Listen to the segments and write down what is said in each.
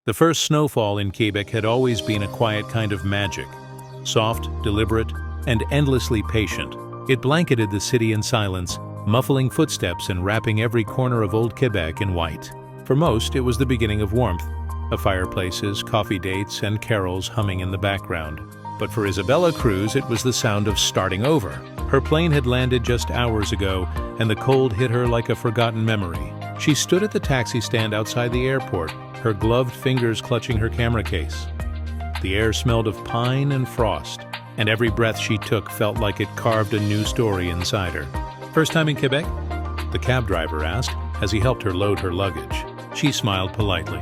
The first snowfall in Quebec had always been a quiet kind of magic, soft, deliberate, and endlessly patient. It blanketed the city in silence, muffling footsteps and wrapping every corner of old Quebec in white. For most, it was the beginning of warmth, of fireplaces, coffee dates, and carols humming in the background. But for Isabella Cruz, it was the sound of starting over. Her plane had landed just hours ago, and the cold hit her like a forgotten memory. She stood at the taxi stand outside the airport, her gloved fingers clutching her camera case. The air smelled of pine and frost, and every breath she took felt like it carved a new story inside her. "First time in Quebec?" the cab driver asked as he helped her load her luggage. She smiled politely.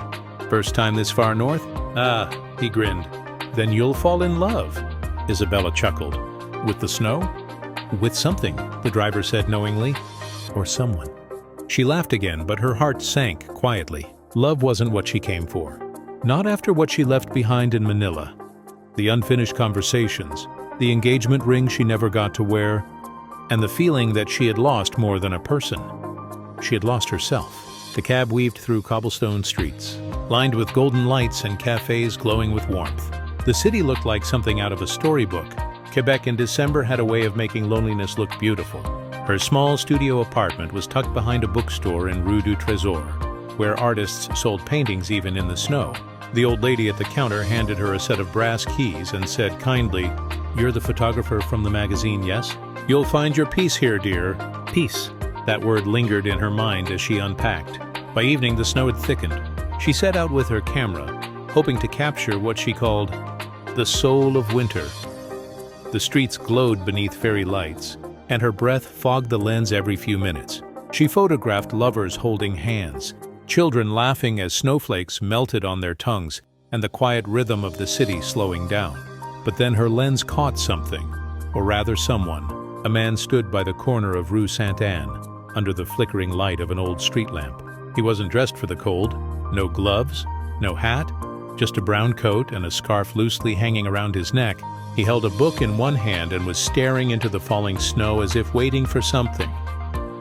"First time this far north?" "Ah," he grinned. "Then you'll fall in love," Isabella chuckled. "With the snow?" "With something," the driver said knowingly. "Or someone." She laughed again, but her heart sank quietly. Love wasn't what she came for. Not after what she left behind in Manila. The unfinished conversations, the engagement ring she never got to wear, and the feeling that she had lost more than a person. She had lost herself. The cab weaved through cobblestone streets, lined with golden lights and cafes glowing with warmth. The city looked like something out of a storybook. Quebec in December had a way of making loneliness look beautiful. Her small studio apartment was tucked behind a bookstore in Rue du Trésor, where artists sold paintings even in the snow. The old lady at the counter handed her a set of brass keys and said kindly, "You're the photographer from the magazine, yes? You'll find your piece here, dear." Peace. That word lingered in her mind as she unpacked. By evening, the snow had thickened. She set out with her camera, hoping to capture what she called the soul of winter. The streets glowed beneath fairy lights, and her breath fogged the lens every few minutes. She photographed lovers holding hands, children laughing as snowflakes melted on their tongues, and the quiet rhythm of the city slowing down. But then her lens caught something, or rather someone. A man stood by the corner of Rue Sainte-Anne, under the flickering light of an old street lamp. He wasn't dressed for the cold. No gloves, no hat, just a brown coat and a scarf loosely hanging around his neck. He held a book in one hand and was staring into the falling snow as if waiting for something,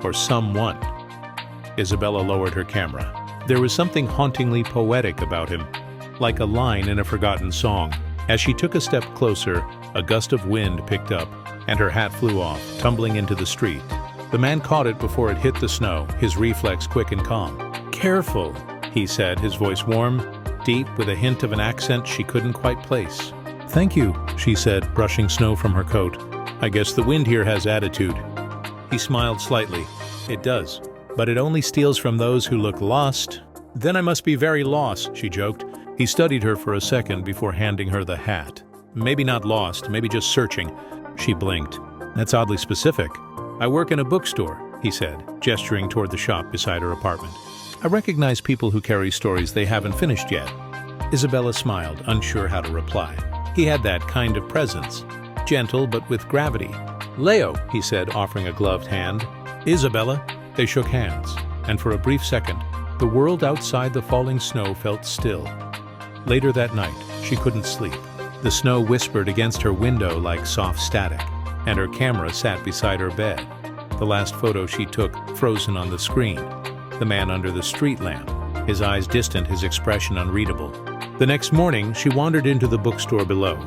or someone. Isabella lowered her camera. There was something hauntingly poetic about him, like a line in a forgotten song. As she took a step closer, a gust of wind picked up, and her hat flew off, tumbling into the street. The man caught it before it hit the snow, his reflex quick and calm. "Careful," he said, his voice warm, deep, with a hint of an accent she couldn't quite place. "Thank you," she said, brushing snow from her coat. "I guess the wind here has attitude." He smiled slightly. "It does, but it only steals from those who look lost." "Then I must be very lost," she joked. He studied her for a second before handing her the hat. "Maybe not lost, maybe just searching." She blinked. "That's oddly specific." "I work in a bookstore," he said, gesturing toward the shop beside her apartment. "I recognize people who carry stories they haven't finished yet." Isabella smiled, unsure how to reply. He had that kind of presence, gentle but with gravity. "Léo," he said, offering a gloved hand. "Isabella." They shook hands, and for a brief second, the world outside the falling snow felt still. Later that night, she couldn't sleep. The snow whispered against her window like soft static, and her camera sat beside her bed. The last photo she took frozen on the screen. The man under the street lamp, his eyes distant, his expression unreadable. The next morning, she wandered into the bookstore below,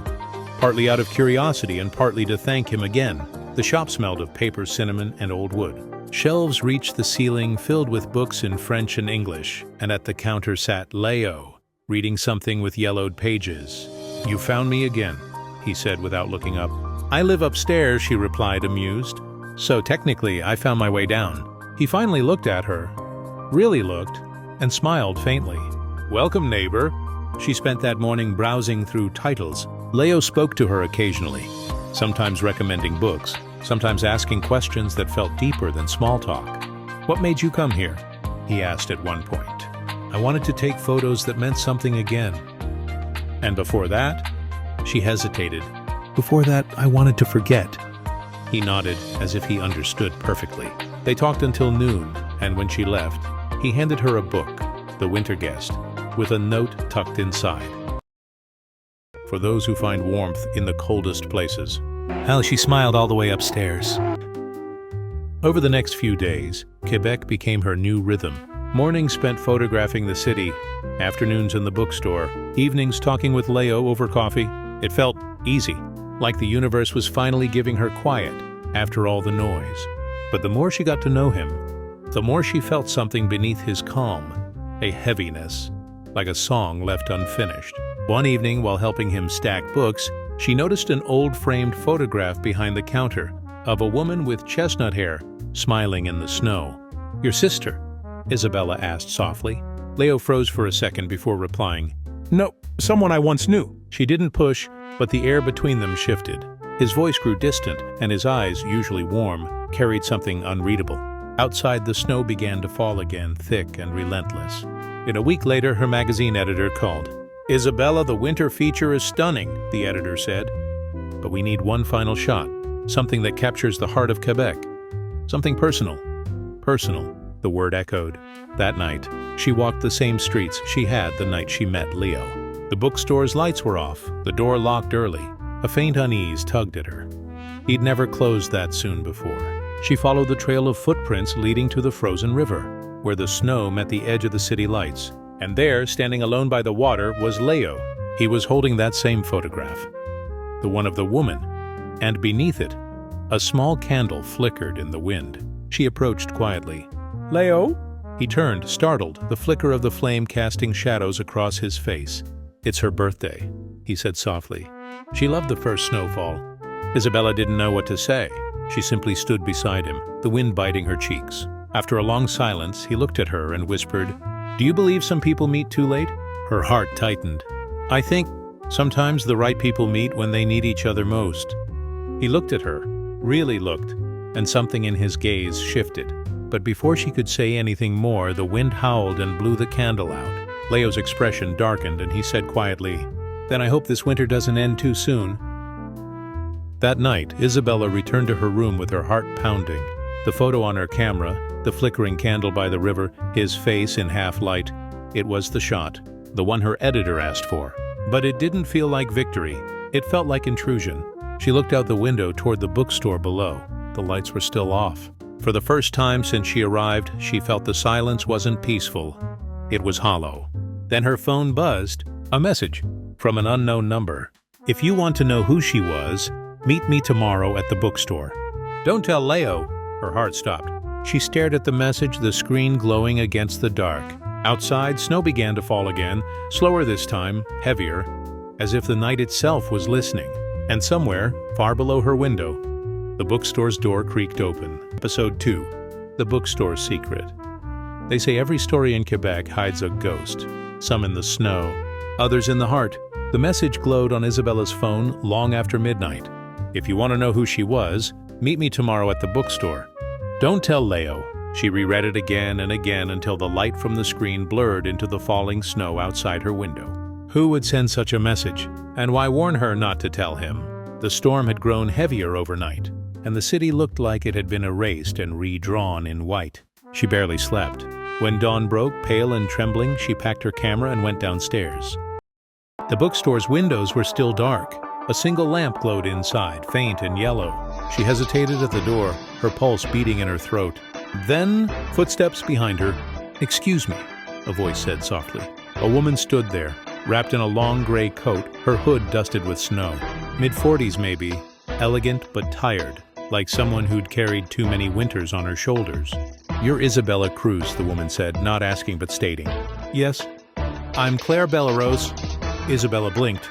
partly out of curiosity and partly to thank him again. The shop smelled of paper, cinnamon, and old wood. Shelves reached the ceiling, filled with books in French and English, and at the counter sat Léo, reading something with yellowed pages. "You found me again," he said without looking up. "I live upstairs," she replied, amused. "So technically, I found my way down." He finally looked at her, really looked, and smiled faintly. "Welcome, neighbor." She spent that morning browsing through titles. Léo spoke to her occasionally, sometimes recommending books, sometimes asking questions that felt deeper than small talk. "What made you come here?" he asked at one point. "I wanted to take photos that meant something again." "And before that?" She hesitated. "Before that, I wanted to forget." He nodded, as if he understood perfectly. They talked until noon, and when she left, he handed her a book, The Winter Guest, with a note tucked inside. "For those who find warmth in the coldest places." How she smiled all the way upstairs. Over the next few days, Quebec became her new rhythm. Mornings spent photographing the city, afternoons in the bookstore, evenings talking with Léo over coffee. It felt easy, like the universe was finally giving her quiet after all the noise. But the more she got to know him, the more she felt something beneath his calm, a heaviness, like a song left unfinished. One evening, while helping him stack books, she noticed an old framed photograph behind the counter of a woman with chestnut hair, smiling in the snow. "Your sister?" Isabella asked softly. Léo froze for a second before replying, "No, someone I once knew." She didn't push, but the air between them shifted. His voice grew distant, and his eyes, usually warm, carried something unreadable. Outside, the snow began to fall again, thick and relentless. A week later, her magazine editor called. "Isabella, the winter feature is stunning," the editor said. "But we need one final shot, something that captures the heart of Quebec. Something personal." Personal, the word echoed. That night, she walked the same streets she had the night she met Léo. The bookstore's lights were off, the door locked early. A faint unease tugged at her. He'd never closed that soon before. She followed the trail of footprints leading to the frozen river, where the snow met the edge of the city lights. And there, standing alone by the water, was Léo. He was holding that same photograph, the one of the woman, and beneath it, a small candle flickered in the wind. She approached quietly. "Léo?" He turned, startled, the flicker of the flame casting shadows across his face. "It's her birthday," he said softly. She loved the first snowfall. Isabella didn't know what to say. She simply stood beside him, the wind biting her cheeks. After a long silence, he looked at her and whispered, "Do you believe some people meet too late?" Her heart tightened. "I think sometimes the right people meet when they need each other most." He looked at her, really looked, and something in his gaze shifted. But before she could say anything more, the wind howled and blew the candle out. Léo's expression darkened, and he said quietly, "Then I hope this winter doesn't end too soon." That night, Isabella returned to her room with her heart pounding. The photo on her camera, the flickering candle by the river, his face in half-light. It was the shot, the one her editor asked for. But it didn't feel like victory. It felt like intrusion. She looked out the window toward the bookstore below. The lights were still off. For the first time since she arrived, she felt the silence wasn't peaceful. It was hollow. Then her phone buzzed. A message from an unknown number. "If you want to know who she was, meet me tomorrow at the bookstore." "Don't tell Léo." Her heart stopped. She stared at the message, the screen glowing against the dark. Outside, snow began to fall again, slower this time, heavier, as if the night itself was listening. And somewhere, far below her window, the bookstore's door creaked open. Episode 2. The Bookstore's Secret. They say every story in Quebec hides a ghost, some in the snow, others in the heart. The message glowed on Isabella's phone long after midnight. "If you want to know who she was, meet me tomorrow at the bookstore. Don't tell Léo." She reread it again and again until the light from the screen blurred into the falling snow outside her window. Who would send such a message? And why warn her not to tell him? The storm had grown heavier overnight, and the city looked like it had been erased and redrawn in white. She barely slept. When dawn broke, pale and trembling, she packed her camera and went downstairs. The bookstore's windows were still dark. A single lamp glowed inside, faint and yellow. She hesitated at the door, her pulse beating in her throat. Then, footsteps behind her. "Excuse me," a voice said softly. A woman stood there, wrapped in a long gray coat, her hood dusted with snow. Mid-40s maybe, elegant but tired, like someone who'd carried too many winters on her shoulders. "You're Isabella Cruz," the woman said, not asking but stating. "Yes." "I'm Claire Bellerose." Isabella blinked.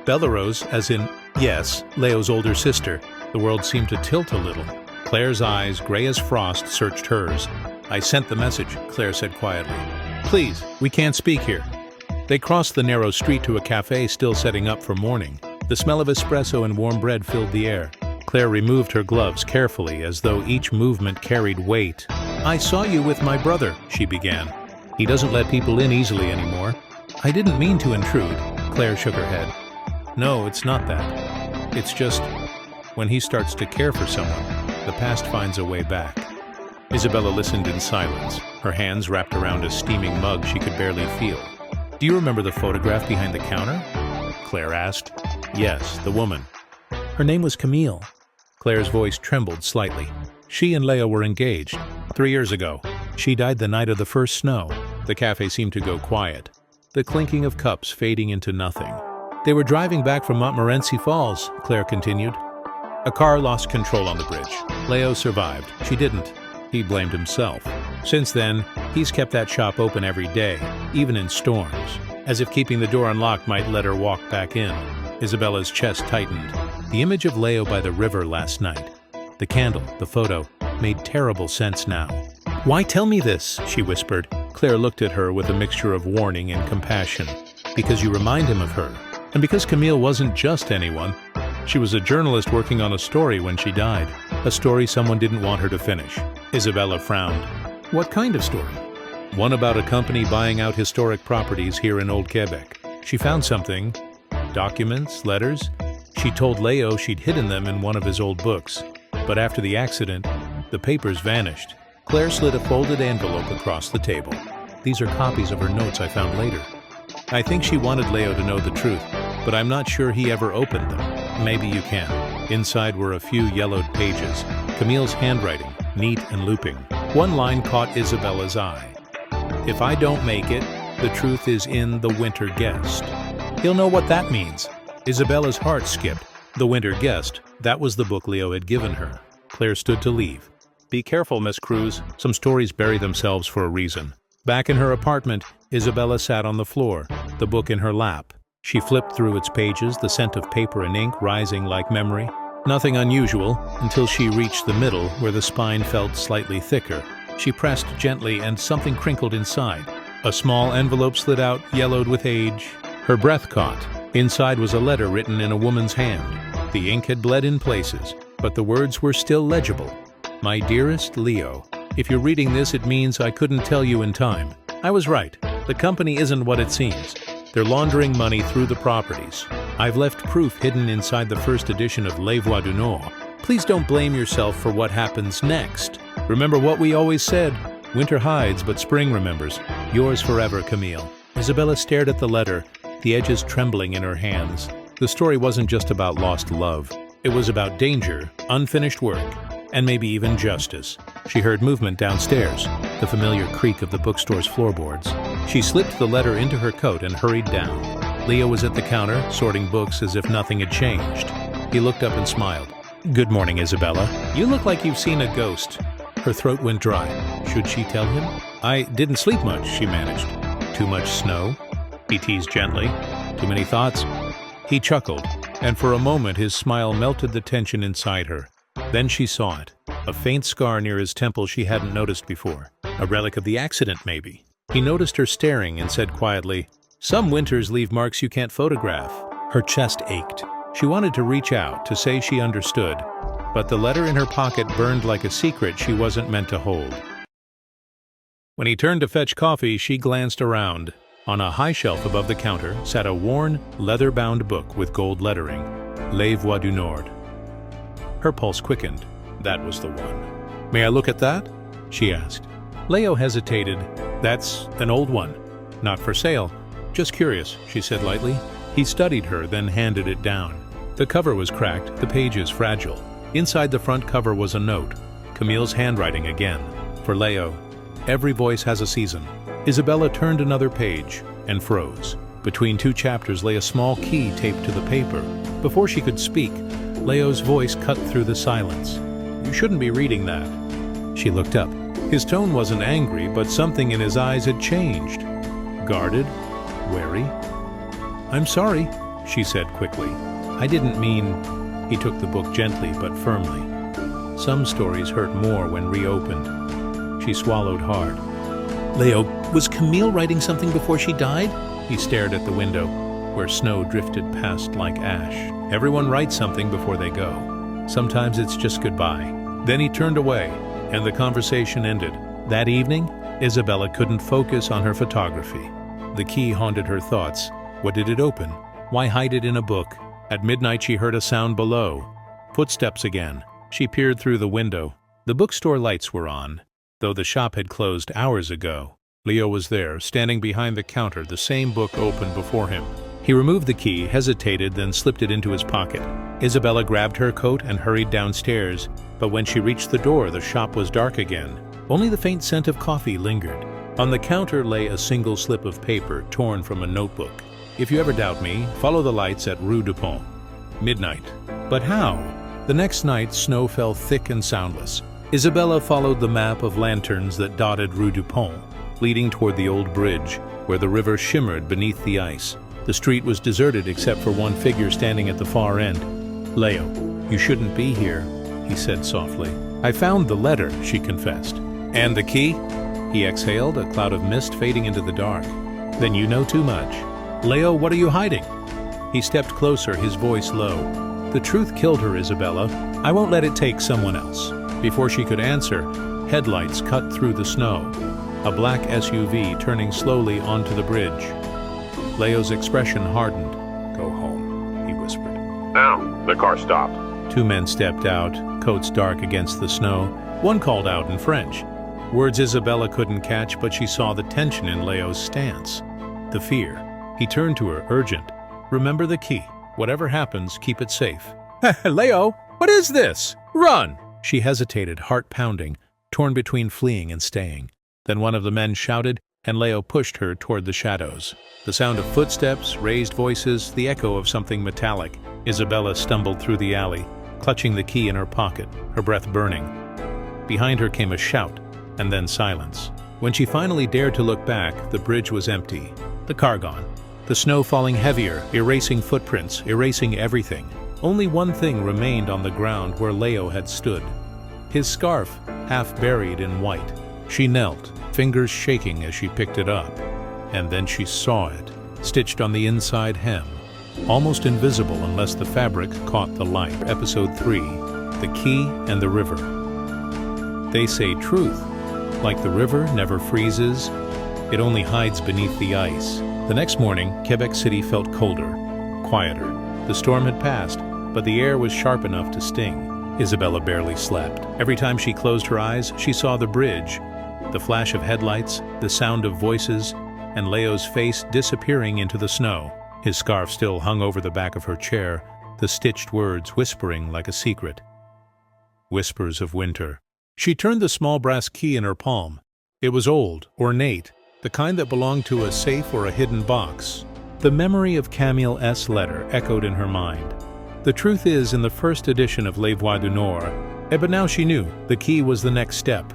Bellerose, as in, yes, Léo's older sister. The world seemed to tilt a little. Claire's eyes, gray as frost, searched hers. "I sent the message," Claire said quietly. "Please, we can't speak here." They crossed the narrow street to a cafe still setting up for morning. The smell of espresso and warm bread filled the air. Claire removed her gloves carefully, as though each movement carried weight. "I saw you with my brother," she began. "He doesn't let people in easily anymore." "I didn't mean to intrude," Claire shook her head. "No, it's not that. It's just, when he starts to care for someone, the past finds a way back." Isabella listened in silence, her hands wrapped around a steaming mug she could barely feel. "Do you remember the photograph behind the counter?" Claire asked. "Yes, the woman." "Her name was Camille." Claire's voice trembled slightly. "She and Léo were engaged 3 years ago. She died the night of the first snow. The cafe seemed to go quiet, the clinking of cups fading into nothing. They were driving back from Montmorency Falls, Claire continued. A car lost control on the bridge. Léo survived. She didn't. He blamed himself. Since then, he's kept that shop open every day, even in storms, as if keeping the door unlocked might let her walk back in. Isabella's chest tightened. The image of Léo by the river last night, the candle, the photo, made terrible sense now. "Why tell me this?" she whispered. Claire looked at her with a mixture of warning and compassion. "Because you remind him of her. And because Camille wasn't just anyone. She was a journalist working on a story when she died. A story someone didn't want her to finish." Isabella frowned. "What kind of story?" "One about a company buying out historic properties here in Old Quebec. She found something. Documents, letters. She told Léo she'd hidden them in one of his old books. But after the accident, the papers vanished." Claire slid a folded envelope across the table. "These are copies of her notes I found later. I think she wanted Léo to know the truth, but I'm not sure he ever opened them. Maybe you can." Inside were a few yellowed pages, Camille's handwriting, neat and looping. One line caught Isabella's eye. "If I don't make it, the truth is in The Winter Guest." He'll know what that means. Isabella's heart skipped. The Winter Guest, that was the book Léo had given her. Claire stood to leave. "Be careful, Miss Cruz. Some stories bury themselves for a reason." Back in her apartment, Isabella sat on the floor, the book in her lap. She flipped through its pages, the scent of paper and ink rising like memory. Nothing unusual, until she reached the middle, where the spine felt slightly thicker. She pressed gently and something crinkled inside. A small envelope slid out, yellowed with age. Her breath caught. Inside was a letter written in a woman's hand. The ink had bled in places, but the words were still legible. "My dearest Léo, if you're reading this, it means I couldn't tell you in time. I was right. The company isn't what it seems. They're laundering money through the properties. I've left proof hidden inside the first edition of Les Voix du Nord. Please don't blame yourself for what happens next. Remember what we always said. Winter hides, but spring remembers. Yours forever, Camille." Isabella stared at the letter, the edges trembling in her hands. The story wasn't just about lost love. It was about danger, unfinished work, and maybe even justice. She heard movement downstairs, the familiar creak of the bookstore's floorboards. She slipped the letter into her coat and hurried down. Léo was at the counter, sorting books as if nothing had changed. He looked up and smiled. "Good morning, Isabella. You look like you've seen a ghost." Her throat went dry. Should she tell him? "I didn't sleep much," she managed. "Too much snow?" He teased gently. "Too many thoughts?" He chuckled, and for a moment his smile melted the tension inside her. Then she saw it, a faint scar near his temple she hadn't noticed before. A relic of the accident, maybe. He noticed her staring and said quietly, "Some winters leave marks you can't photograph." Her chest ached. She wanted to reach out, to say she understood, but the letter in her pocket burned like a secret she wasn't meant to hold. When he turned to fetch coffee, she glanced around. On a high shelf above the counter sat a worn, leather-bound book with gold lettering, Les Voix du Nord. Her pulse quickened. That was the one. "May I look at that?" she asked. Léo hesitated. "That's an old one. Not for sale. Just curious," she said lightly. He studied her, then handed it down. The cover was cracked, the pages fragile. Inside the front cover was a note, Camille's handwriting again. For Léo, every voice has a season. Isabella turned another page and froze. Between two chapters lay a small key taped to the paper. Before she could speak, Léo's voice cut through the silence. "You shouldn't be reading that." She looked up. His tone wasn't angry, but something in his eyes had changed. Guarded, wary. "I'm sorry," she said quickly. "I didn't mean—" He took the book gently but firmly. Some stories hurt more when reopened. She swallowed hard. "Léo, was Camille writing something before she died?" He stared at the window, where snow drifted past like ash. "Everyone writes something before they go. Sometimes it's just goodbye." Then he turned away, and the conversation ended. That evening, Isabella couldn't focus on her photography. The key haunted her thoughts. What did it open? Why hide it in a book? At midnight she heard a sound below. Footsteps again. She peered through the window. The bookstore lights were on, though the shop had closed hours ago. Léo was there, standing behind the counter, the same book open before him. He removed the key, hesitated, then slipped it into his pocket. Isabella grabbed her coat and hurried downstairs, but when she reached the door, the shop was dark again. Only the faint scent of coffee lingered. On the counter lay a single slip of paper torn from a notebook. If you ever doubt me, follow the lights at Rue du Pont. Midnight. But how? The next night, snow fell thick and soundless. Isabella followed the map of lanterns that dotted Rue du Pont, leading toward the old bridge, where the river shimmered beneath the ice. The street was deserted except for one figure standing at the far end. "Leo, you shouldn't be here," he said softly. "I found the letter," she confessed. "And the key?" He exhaled, a cloud of mist fading into the dark. "Then you know too much. Leo, what are you hiding?" He stepped closer, his voice low. "The truth killed her, Isabella. I won't let it take someone else." Before she could answer, headlights cut through the snow. A black SUV turning slowly onto the bridge. Leo's expression hardened. "Go home," he whispered. Now, the car stopped. Two men stepped out, coats dark against the snow. One called out in French. Words Isabella couldn't catch, but she saw the tension in Leo's stance. The fear. He turned to her, urgent. "Remember the key. Whatever happens, keep it safe." "Leo, what is this? Run!" She hesitated, heart pounding, torn between fleeing and staying. Then one of the men shouted, and Leo pushed her toward the shadows. The sound of footsteps, raised voices, the echo of something metallic. Isabella stumbled through the alley, clutching the key in her pocket, her breath burning. Behind her came a shout, and then silence. When she finally dared to look back, the bridge was empty, the car gone. The snow falling heavier, erasing footprints, erasing everything. Only one thing remained on the ground where Leo had stood. His scarf, half buried in white. She knelt, fingers shaking as she picked it up. And then she saw it, stitched on the inside hem. Almost invisible unless the fabric caught the light. Episode 3, The Key and the River. They say truth, like the river never freezes, it only hides beneath the ice. The next morning, Quebec City felt colder, quieter. The storm had passed, but the air was sharp enough to sting. Isabella barely slept. Every time she closed her eyes, she saw the bridge, the flash of headlights, the sound of voices, and Leo's face disappearing into the snow. His scarf still hung over the back of her chair, the stitched words whispering like a secret. Whispers of winter. She turned the small brass key in her palm. It was old, ornate, the kind that belonged to a safe or a hidden box. The memory of Camille S. letter echoed in her mind. The truth is, in the first edition of Les Voix du Nord, but now she knew, the key was the next step.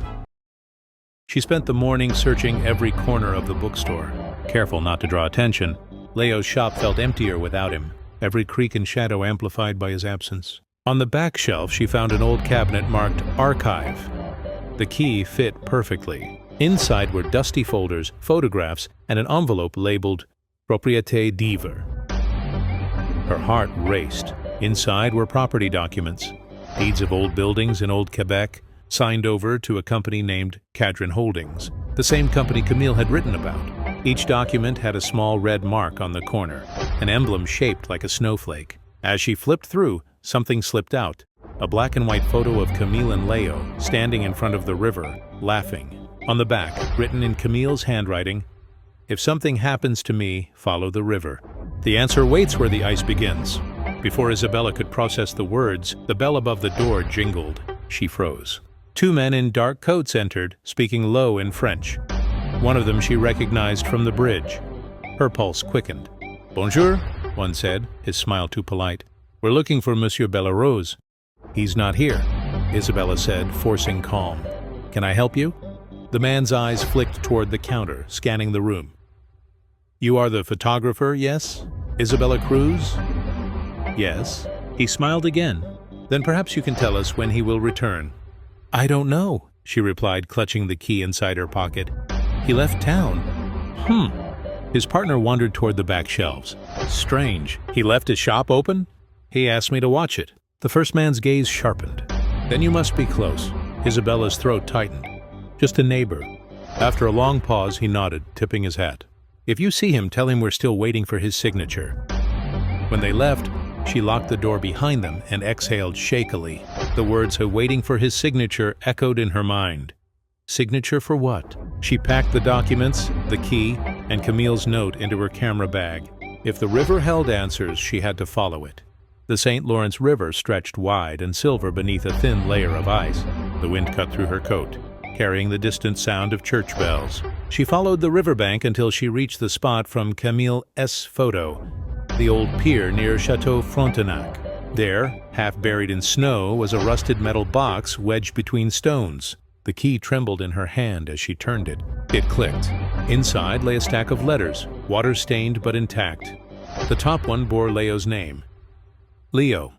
She spent the morning searching every corner of the bookstore. Careful not to draw attention, Leo's shop felt emptier without him, every creak and shadow amplified by his absence. On the back shelf, she found an old cabinet marked Archive. The key fit perfectly. Inside were dusty folders, photographs, and an envelope labeled Propriété d'Ivre. Her heart raced. Inside were property documents, deeds of old buildings in old Quebec, signed over to a company named Cadron Holdings, the same company Camille had written about. Each document had a small red mark on the corner, an emblem shaped like a snowflake. As she flipped through, something slipped out, a black and white photo of Camille and Leo standing in front of the river, laughing. On the back, written in Camille's handwriting, "If something happens to me, follow the river. The answer waits where the ice begins." Before Isabella could process the words, the bell above the door jingled. She froze. Two men in dark coats entered, speaking low in French. One of them she recognized from the bridge. Her pulse quickened. "Bonjour," one said, his smile too polite. "We're looking for Monsieur Bellerose." "He's not here," Isabella said, forcing calm. "Can I help you?" The man's eyes flicked toward the counter, scanning the room. "You are the photographer, yes? Isabella Cruz?" "Yes." He smiled again. "Then perhaps you can tell us when he will return." "I don't know," she replied, clutching the key inside her pocket. "He left town." His partner wandered toward the back shelves. "Strange. He left his shop open?" "He asked me to watch it." The first man's gaze sharpened. "Then you must be close." Isabella's throat tightened. "Just a neighbor." After a long pause, he nodded, tipping his hat. "If you see him, tell him we're still waiting for his signature." When they left, she locked the door behind them and exhaled shakily. The words "waiting for his signature" echoed in her mind. Signature for what? She packed the documents, the key, and Camille's note into her camera bag. If the river held answers, she had to follow it. The St. Lawrence River stretched wide and silver beneath a thin layer of ice. The wind cut through her coat. carrying the distant sound of church bells. She followed the riverbank until she reached the spot from Camille's photo, the old pier near Chateau Frontenac. There, half buried in snow, was a rusted metal box wedged between stones. The key trembled in her hand as she turned it. It clicked. Inside lay a stack of letters, water-stained but intact. The top one bore Leo's name. Leo,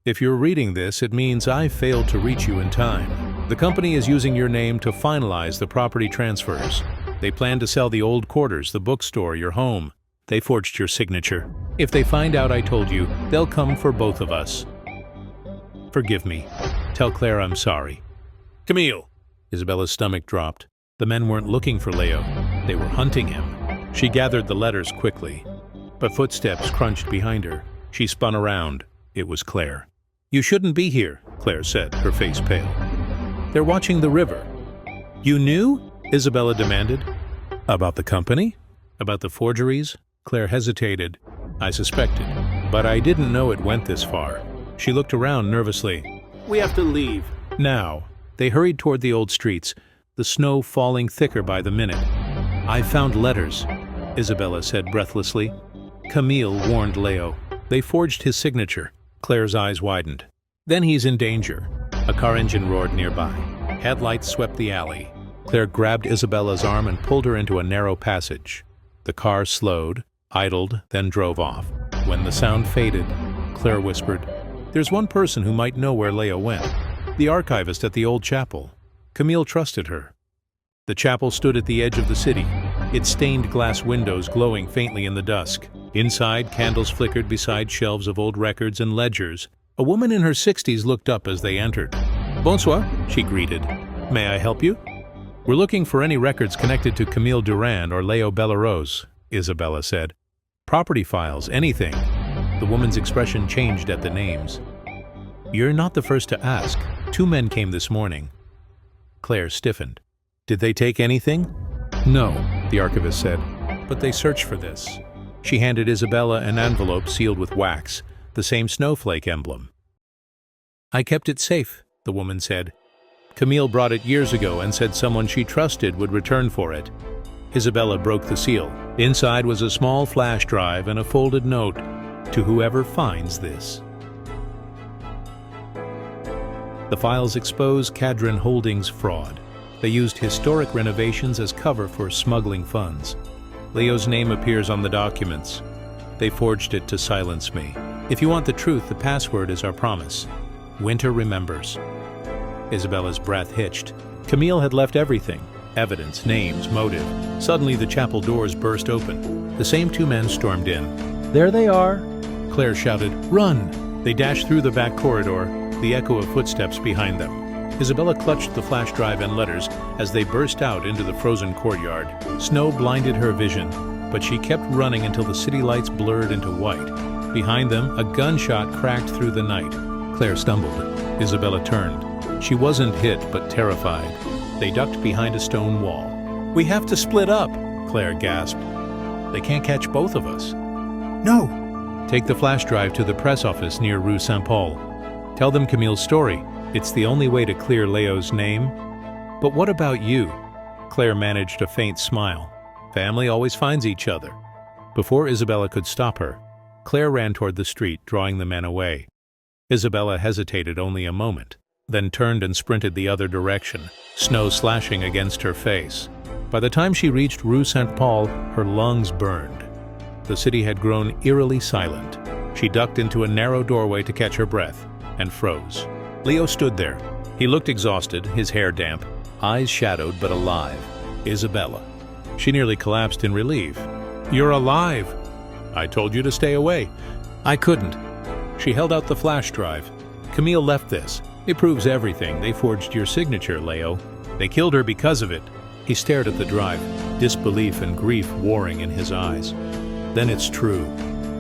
if you're reading this, it means I failed to reach you in time. The company is using your name to finalize the property transfers. They plan to sell the old quarters, the bookstore, your home. They forged your signature. If they find out I told you, they'll come for both of us. Forgive me. Tell Claire I'm sorry. Camille! Isabella's stomach dropped. The men weren't looking for Leo. They were hunting him. She gathered the letters quickly. But footsteps crunched behind her. She spun around. It was Claire. You shouldn't be here, Claire said, her face pale. They're watching the river. You knew? Isabella demanded. About the company? About the forgeries? Claire hesitated. I suspected, but I didn't know it went this far. She looked around nervously. We have to leave. Now. They hurried toward the old streets, the snow falling thicker by the minute. I found letters, Isabella said breathlessly. Camille warned Leo. They forged his signature. Claire's eyes widened. Then he's in danger. A car engine roared nearby. Headlights swept the alley. Claire grabbed Isabella's arm and pulled her into a narrow passage. The car slowed, idled, then drove off. When the sound faded, Claire whispered, There's one person who might know where Leo went. The archivist at the old chapel. Camille trusted her. The chapel stood at the edge of the city, its stained glass windows glowing faintly in the dusk. Inside, candles flickered beside shelves of old records and ledgers. A woman in her 60s looked up as they entered. Bonsoir, she greeted. May I help you? We're looking for any records connected to Camille Durand or Leo Bellerose, Isabella said. Property files, anything. The woman's expression changed at the names. You're not the first to ask. 2 men came this morning. Claire stiffened. Did they take anything? No, the archivist said, but they searched for this. She handed Isabella an envelope sealed with wax, the same snowflake emblem. I kept it safe, the woman said. Camille brought it years ago and said someone she trusted would return for it. Isabella broke the seal. Inside was a small flash drive and a folded note, to whoever finds this. The files expose Cadron Holdings' fraud. They used historic renovations as cover for smuggling funds. Leo's name appears on the documents. They forged it to silence me. If you want the truth, the password is our promise. Winter remembers. Isabella's breath hitched. Camille had left everything. Evidence, names, motive. Suddenly the chapel doors burst open. The same 2 men stormed in. There they are, Claire shouted. Run! They dashed through the back corridor, the echo of footsteps behind them. Isabella clutched the flash drive and letters as they burst out into the frozen courtyard. Snow blinded her vision, but she kept running until the city lights blurred into white. Behind them, a gunshot cracked through the night. Claire stumbled. Isabella turned. She wasn't hit, but terrified. They ducked behind a stone wall. We have to split up, Claire gasped. They can't catch both of us. No! Take the flash drive to the press office near Rue Saint-Paul. Tell them Camille's story. It's the only way to clear Leo's name. But what about you? Claire managed a faint smile. Family always finds each other. Before Isabella could stop her, Claire ran toward the street, drawing the men away. Isabella hesitated only a moment, then turned and sprinted the other direction, snow slashing against her face. By the time she reached Rue Saint-Paul, her lungs burned. The city had grown eerily silent. She ducked into a narrow doorway to catch her breath, and froze. Leo stood there. He looked exhausted, his hair damp, eyes shadowed but alive. Isabella. She nearly collapsed in relief. You're alive! I told you to stay away. I couldn't. She held out the flash drive. Camille left this. It proves everything. They forged your signature, Leo. They killed her because of it. He stared at the drive, disbelief and grief warring in his eyes. Then it's true.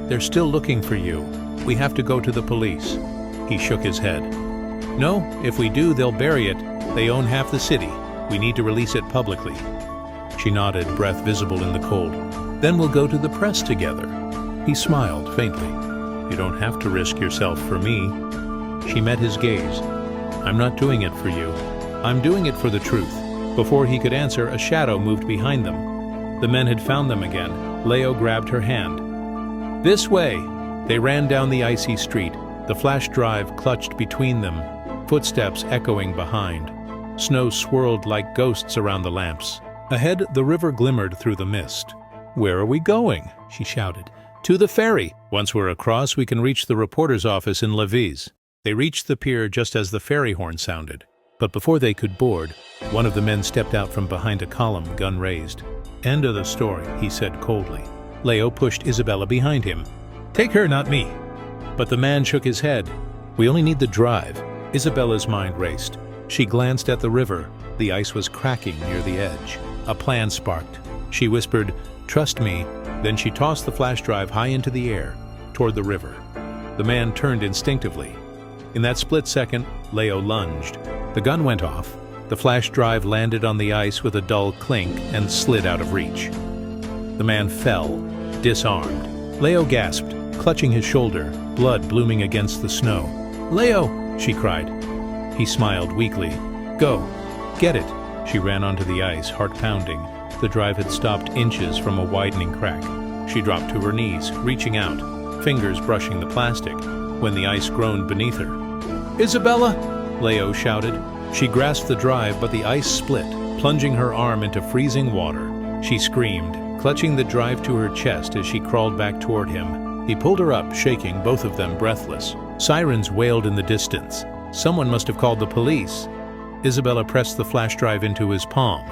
They're still looking for you. We have to go to the police. He shook his head. No, if we do, they'll bury it. They own half the city. We need to release it publicly. She nodded, breath visible in the cold. Then we'll go to the press together. He smiled faintly. You don't have to risk yourself for me. She met his gaze. I'm not doing it for you. I'm doing it for the truth. Before he could answer, a shadow moved behind them. The men had found them again. Leo grabbed her hand. "This way!" They ran down the icy street, the flash drive clutched between them, footsteps echoing behind. Snow swirled like ghosts around the lamps. Ahead, the river glimmered through the mist. "Where are we going?" she shouted. "To the ferry. Once we're across, we can reach the reporter's office in Lévis." They reached the pier just as the ferry horn sounded. But before they could board, one of the men stepped out from behind a column, gun raised. "End of the story," he said coldly. Leo pushed Isabella behind him. "Take her, not me." But the man shook his head. "We only need the drive." Isabella's mind raced. She glanced at the river. The ice was cracking near the edge. A plan sparked. She whispered, "Trust me." Then she tossed the flash drive high into the air, toward the river. The man turned instinctively. In that split second, Leo lunged. The gun went off. The flash drive landed on the ice with a dull clink and slid out of reach. The man fell, disarmed. Leo gasped, clutching his shoulder, blood blooming against the snow. "Leo!" she cried. He smiled weakly. "Go. Get it." She ran onto the ice, heart pounding. The drive had stopped inches from a widening crack. She dropped to her knees, reaching out, fingers brushing the plastic, when the ice groaned beneath her. "Isabella!" Leo shouted. She grasped the drive, but the ice split, plunging her arm into freezing water. She screamed, clutching the drive to her chest as she crawled back toward him. He pulled her up, shaking, both of them breathless. Sirens wailed in the distance. Someone must have called the police. Isabella pressed the flash drive into his palm.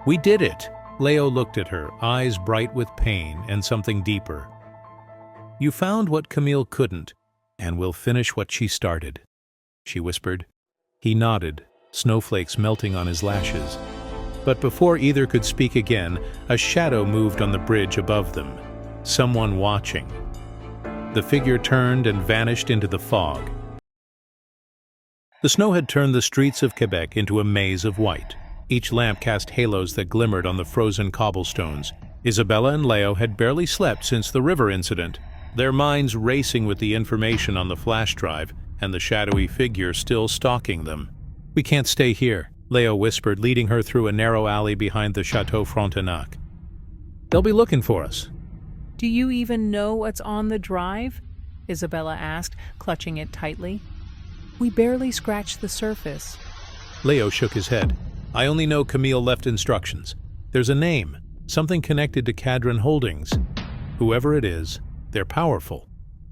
"We did it!" Leo looked at her, eyes bright with pain and something deeper. "You found what Camille couldn't, and we'll finish what she started," she whispered. He nodded, snowflakes melting on his lashes. But before either could speak again, a shadow moved on the bridge above them. Someone watching. The figure turned and vanished into the fog. The snow had turned the streets of Quebec into a maze of white. Each lamp cast halos that glimmered on the frozen cobblestones. Isabella and Leo had barely slept since the river incident, their minds racing with the information on the flash drive and the shadowy figure still stalking them. "We can't stay here," Leo whispered, leading her through a narrow alley behind the Chateau Frontenac. "They'll be looking for us." "Do you even know what's on the drive?" Isabella asked, clutching it tightly. "We barely scratched the surface." Leo shook his head. "I only know Camille left instructions. There's a name, something connected to Cadron Holdings. Whoever it is, they're powerful.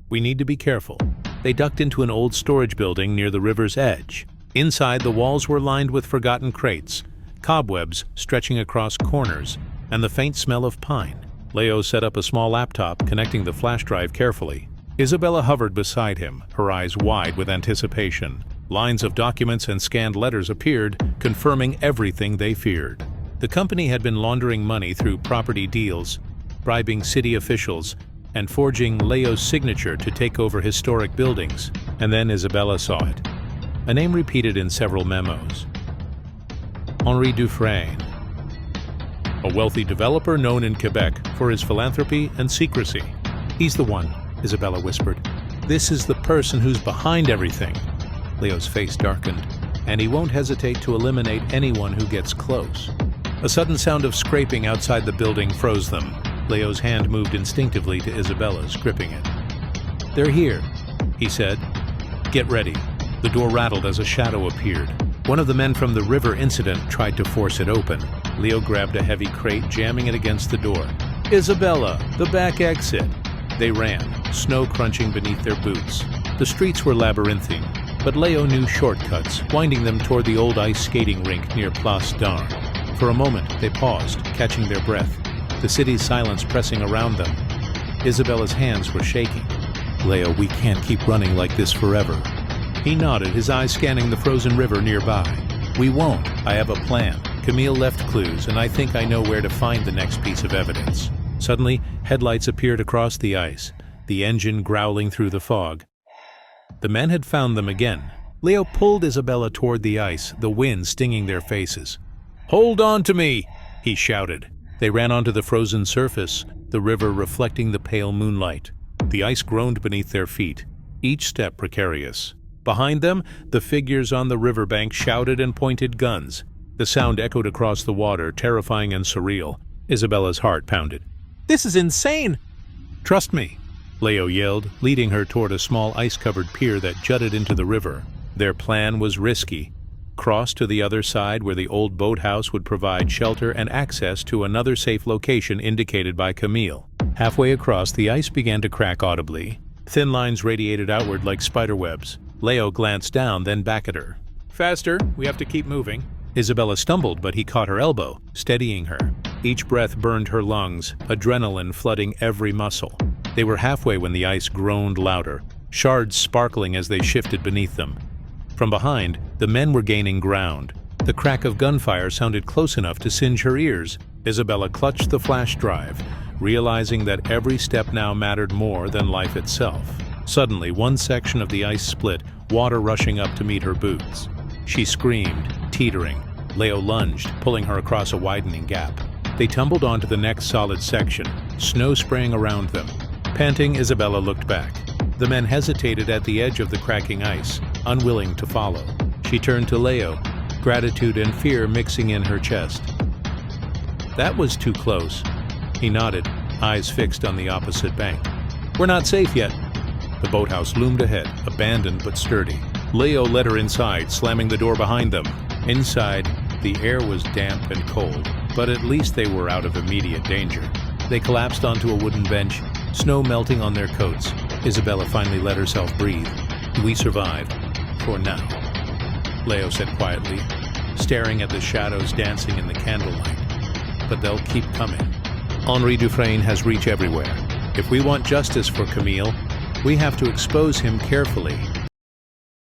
We need to be careful." They ducked into an old storage building near the river's edge. Inside, the walls were lined with forgotten crates, cobwebs stretching across corners, and the faint smell of pine. Leo set up a small laptop, connecting the flash drive carefully. Isabella hovered beside him, her eyes wide with anticipation. Lines of documents and scanned letters appeared, confirming everything they feared. The company had been laundering money through property deals, bribing city officials, and forging Leo's signature to take over historic buildings. And then Isabella saw it. A name repeated in several memos. Henri Dufresne. A wealthy developer known in Quebec for his philanthropy and secrecy. "He's the one," Isabella whispered. "This is the person who's behind everything." Leo's face darkened, and he won't hesitate to eliminate anyone who gets close. A sudden sound of scraping outside the building froze them. Leo's hand moved instinctively to Isabella's, gripping it. "They're here," he said. "Get ready." The door rattled as a shadow appeared. One of the men from the river incident tried to force it open. Leo grabbed a heavy crate, jamming it against the door. "Isabella, the back exit." They ran, snow crunching beneath their boots. The streets were labyrinthine, but Leo knew shortcuts, winding them toward the old ice skating rink near Place d'Armes. For a moment, they paused, catching their breath, the city's silence pressing around them. Isabella's hands were shaking. "Leo, we can't keep running like this forever." He nodded, his eyes scanning the frozen river nearby. "We won't. I have a plan. Camille left clues, and I think I know where to find the next piece of evidence." Suddenly, headlights appeared across the ice, the engine growling through the fog. The men had found them again. Leo pulled Isabella toward the ice, the wind stinging their faces. "Hold on to me!" he shouted. They ran onto the frozen surface, the river reflecting the pale moonlight. The ice groaned beneath their feet, each step precarious. Behind them, the figures on the riverbank shouted and pointed guns. The sound echoed across the water, terrifying and surreal. Isabella's heart pounded. This is insane! "Trust me," Leo yelled, leading her toward a small ice-covered pier that jutted into the river. Their plan was risky. Cross to the other side where the old boathouse would provide shelter and access to another safe location indicated by Camille. Halfway across, the ice began to crack audibly. Thin lines radiated outward like spiderwebs. Leo glanced down, then back at her. "Faster, we have to keep moving." Isabella stumbled, but he caught her elbow, steadying her. Each breath burned her lungs, adrenaline flooding every muscle. They were halfway when the ice groaned louder, shards sparkling as they shifted beneath them. From behind, the men were gaining ground. The crack of gunfire sounded close enough to singe her ears. Isabella clutched the flash drive, realizing that every step now mattered more than life itself. Suddenly, one section of the ice split, water rushing up to meet her boots. She screamed, teetering. Leo lunged, pulling her across a widening gap. They tumbled onto the next solid section, snow spraying around them. Panting, Isabella looked back. The men hesitated at the edge of the cracking ice, unwilling to follow. She turned to Leo, gratitude and fear mixing in her chest. "That was too close." He nodded, eyes fixed on the opposite bank. "We're not safe yet." The boathouse loomed ahead, abandoned but sturdy. Leo led her inside, slamming the door behind them. Inside, the air was damp and cold, but at least they were out of immediate danger. They collapsed onto a wooden bench, snow melting on their coats. Isabella finally let herself breathe. "We survived. For now," Leo said quietly, staring at the shadows dancing in the candlelight. "But they'll keep coming. Henri Dufresne has reach everywhere. If we want justice for Camille, we have to expose him carefully."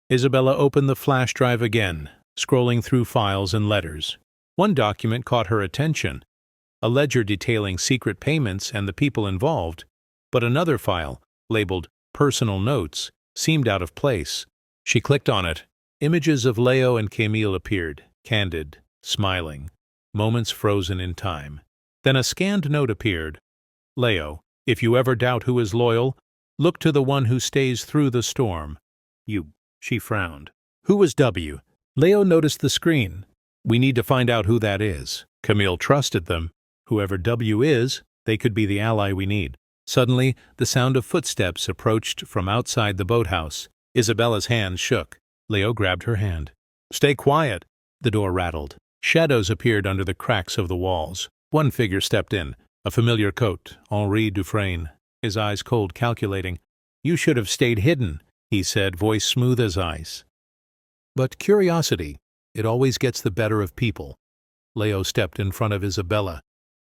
Isabella opened the flash drive again, scrolling through files and letters. One document caught her attention, a ledger detailing secret payments and the people involved, but another file, labeled Personal Notes, seemed out of place. She clicked on it. Images of Leo and Camille appeared, candid, smiling, moments frozen in time. Then a scanned note appeared. "Leo, if you ever doubt who is loyal, look to the one who stays through the storm." "You," she frowned. "Who was W?" Leo noticed the screen. "We need to find out who that is." Camille trusted them. Whoever W is, they could be the ally we need. Suddenly, the sound of footsteps approached from outside the boathouse. Isabella's hand shook. Leo grabbed her hand. "Stay quiet." The door rattled. Shadows appeared under the cracks of the walls. One figure stepped in, a familiar coat, Henri Dufresne, his eyes cold, calculating. "You should have stayed hidden," he said, voice smooth as ice. But curiosity, it always gets the better of people. Leo stepped in front of Isabella.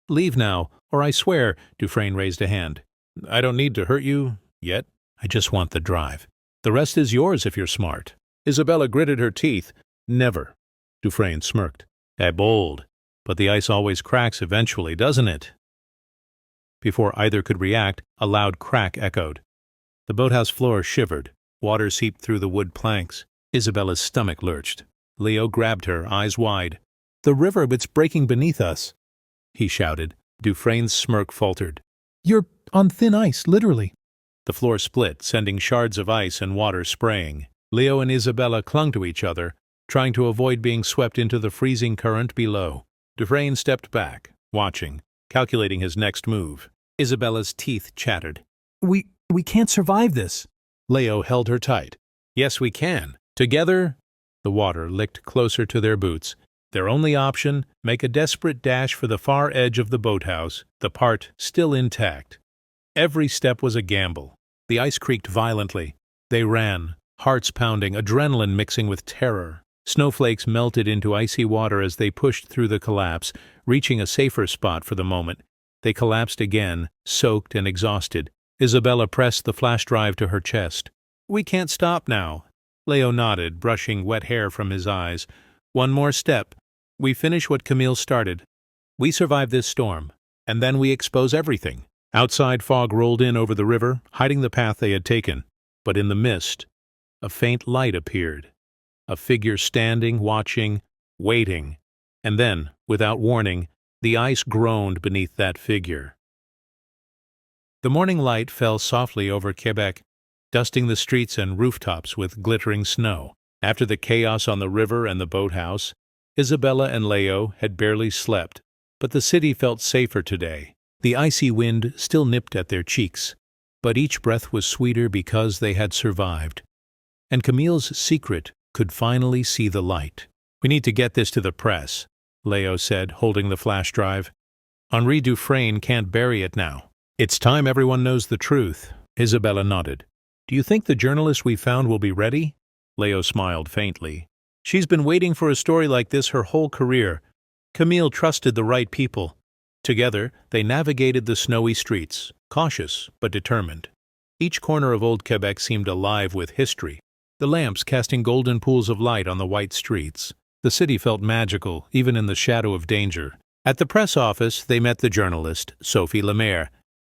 "Leave now, or I swear," Dufresne raised a hand. "I don't need to hurt you, yet. I just want the drive. The rest is yours if you're smart." Isabella gritted her teeth. "Never." Dufresne smirked. "Bold. But the ice always cracks eventually, doesn't it?" Before either could react, a loud crack echoed. The boathouse floor shivered. Water seeped through the wood planks. Isabella's stomach lurched. Leo grabbed her, eyes wide. "The river, it's breaking beneath us," he shouted. Dufresne's smirk faltered. "You're on thin ice, literally." The floor split, sending shards of ice and water spraying. Leo and Isabella clung to each other, trying to avoid being swept into the freezing current below. Dufresne stepped back, watching, calculating his next move. Isabella's teeth chattered. We can't survive this." Leo held her tight. "Yes, we can. Together." The water licked closer to their boots. Their only option, make a desperate dash for the far edge of the boathouse, the part still intact. Every step was a gamble. The ice creaked violently. They ran, hearts pounding, adrenaline mixing with terror. Snowflakes melted into icy water as they pushed through the collapse, reaching a safer spot for the moment. They collapsed again, soaked and exhausted. Isabella pressed the flash drive to her chest. "We can't stop now." Leo nodded, brushing wet hair from his eyes. "One more step. We finish what Camille started. We survive this storm, and then we expose everything." Outside, fog rolled in over the river, hiding the path they had taken. But in the mist, a faint light appeared. A figure standing, watching, waiting. And then, without warning, the ice groaned beneath that figure. The morning light fell softly over Quebec, dusting the streets and rooftops with glittering snow. After the chaos on the river and the boathouse, Isabella and Léo had barely slept, but the city felt safer today. The icy wind still nipped at their cheeks, but each breath was sweeter because they had survived. And Camille's secret could finally see the light. "We need to get this to the press," Léo said, holding the flash drive. "Henri Dufresne can't bury it now. It's time everyone knows the truth." Isabella nodded. "Do you think the journalist we found will be ready?" Léo smiled faintly. "She's been waiting for a story like this her whole career. Camille trusted the right people." Together, they navigated the snowy streets, cautious but determined. Each corner of old Quebec seemed alive with history, the lamps casting golden pools of light on the white streets. The city felt magical, even in the shadow of danger. At the press office, they met the journalist, Sophie Lemaire.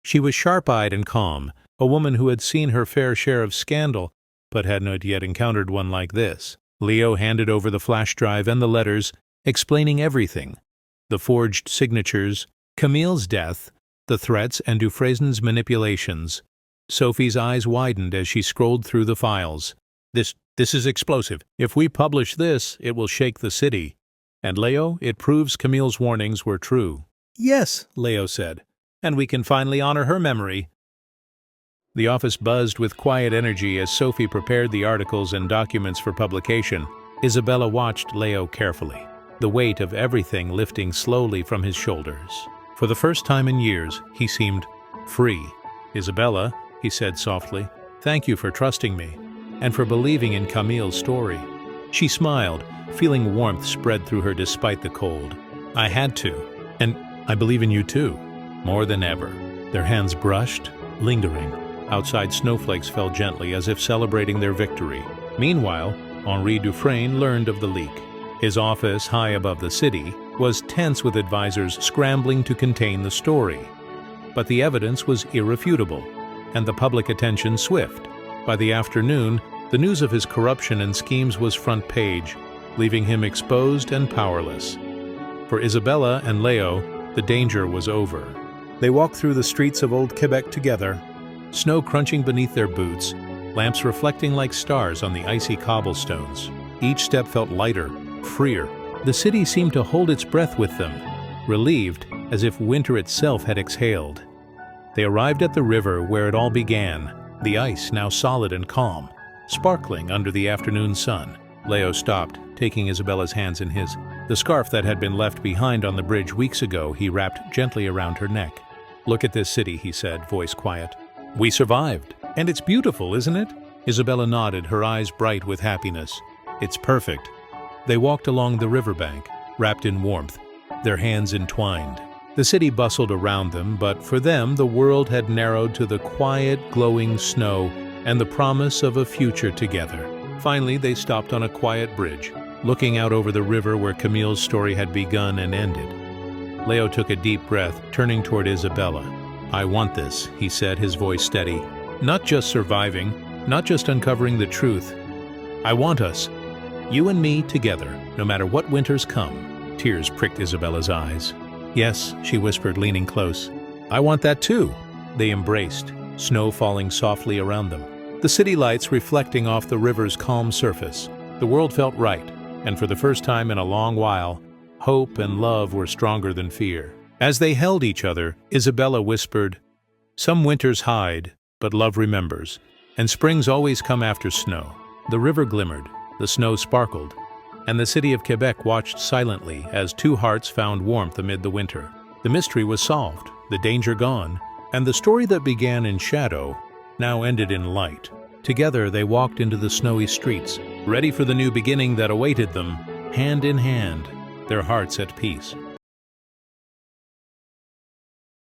She was sharp-eyed and calm, a woman who had seen her fair share of scandal, but had not yet encountered one like this. Léo handed over the flash drive and the letters, explaining everything: the forged signatures, Camille's death, the threats and Dufresne's manipulations. Sophie's eyes widened as she scrolled through the files. This is explosive. If we publish this, it will shake the city. And Léo, it proves Camille's warnings were true." "Yes," Léo said, "and we can finally honor her memory." The office buzzed with quiet energy as Sophie prepared the articles and documents for publication. Isabella watched Léo carefully, the weight of everything lifting slowly from his shoulders. For the first time in years, he seemed free. "Isabella," he said softly, "thank you for trusting me, and for believing in Camille's story." She smiled, feeling warmth spread through her despite the cold. "I had to, and I believe in you too, more than ever." Their hands brushed, lingering. Outside, snowflakes fell gently as if celebrating their victory. Meanwhile, Henri Dufresne learned of the leak. His office, high above the city, was tense with advisors scrambling to contain the story. But the evidence was irrefutable, and the public attention swift. By the afternoon, the news of his corruption and schemes was front page, leaving him exposed and powerless. For Isabella and Léo, the danger was over. They walked through the streets of old Quebec together, snow crunching beneath their boots, lamps reflecting like stars on the icy cobblestones. Each step felt lighter, freer. The city seemed to hold its breath with them, relieved as if winter itself had exhaled. They arrived at the river where it all began, the ice now solid and calm, sparkling under the afternoon sun. Léo stopped, taking Isabella's hands in his. The scarf that had been left behind on the bridge weeks ago he wrapped gently around her neck. "Look at this city," he said, voice quiet. "We survived. And it's beautiful, isn't it?" Isabella nodded, her eyes bright with happiness. "It's perfect." They walked along the riverbank, wrapped in warmth, their hands entwined. The city bustled around them, but for them the world had narrowed to the quiet, glowing snow and the promise of a future together. Finally, they stopped on a quiet bridge, looking out over the river where Camille's story had begun and ended. Léo took a deep breath, turning toward Isabella. "I want this," he said, his voice steady. "Not just surviving, not just uncovering the truth. I want us, you and me together, no matter what winters come." Tears pricked Isabella's eyes. "Yes," she whispered, leaning close. "I want that too." They embraced, snow falling softly around them, the city lights reflecting off the river's calm surface. The world felt right, and for the first time in a long while, hope and love were stronger than fear. As they held each other, Isabella whispered, "Some winters hide, but love remembers, and springs always come after snow." The river glimmered, the snow sparkled, and the city of Quebec watched silently as two hearts found warmth amid the winter. The mystery was solved, the danger gone, and the story that began in shadow now ended in light. Together they walked into the snowy streets, ready for the new beginning that awaited them, hand in hand, their hearts at peace.